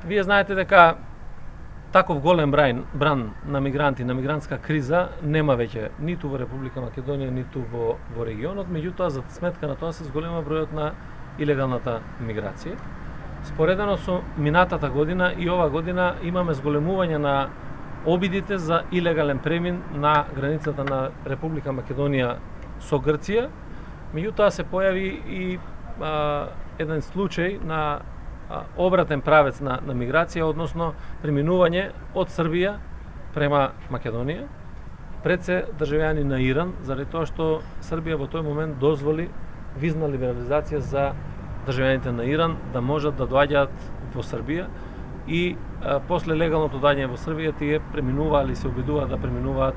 Вие знаете дека таков голем бран на мигранти, на мигрантска криза нема веќе ниту во Република Македонија, ниту во регионот, меѓутоа за сметка на тоа се зголема бројот на илегалната миграција. Споредено со минатата година и ова година имаме зголемување на обидите за илегален премин на границата на Република Македонија со Грција. Меѓутоа се појави и еден случај на обратен правец на миграција, односно преминување од Србија према Македонија, пред се државјани на Иран, заради тоа што Србија во тој момент дозволи визна либерализација за државјаните на Иран да можат да доаѓаат во Србија и после легалното доаѓање во Србија тие преминуваат или се обидуваат да преминуваат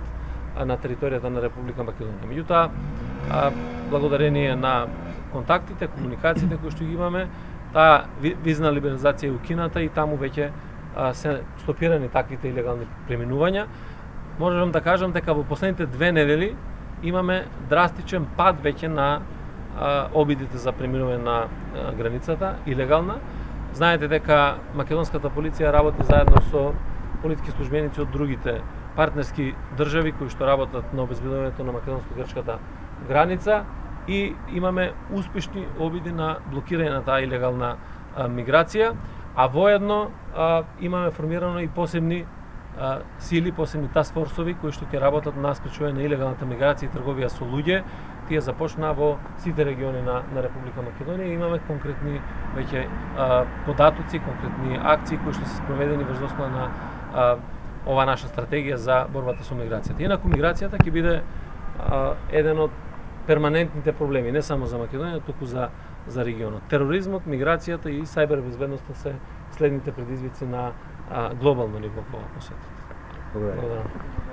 на територијата на Република Македонија. Меѓутоа, благодарение на контактите, комуникациите кои што ги имаме, таа визна либерализација е укината и таму веќе се стопирани таквите илегални преминувања. Можам да кажам дека во последните 2 недели имаме драстичен пад веќе на обидите за преминување на границата илегална. Знаете дека македонската полиција работи заедно со полициски службеници од другите партнерски држави кои што работат на обезбедувањето на македонско-грчката граница и имаме успешни обиди на блокирање на таа илегална миграција, а воедно имаме формирано и посебни сили, посебни таскфорсови кои што ќе работат на спречување на илегалната миграција и трговија со луѓе. Тие започнаа во сите региони на Република Македонија и имаме конкретни веќе податоци, конкретни акции кои што се спроведени врз основа на ова наша стратегија за борбата со миграцијата. Инаку миграцијата ќе биде еден од перманентните проблеми, не само за Македонија, туку за регионот. Тероризмот, миграцијата и сајбер безбедноста се следните предизвици на глобално ниво во светот. Благодарам.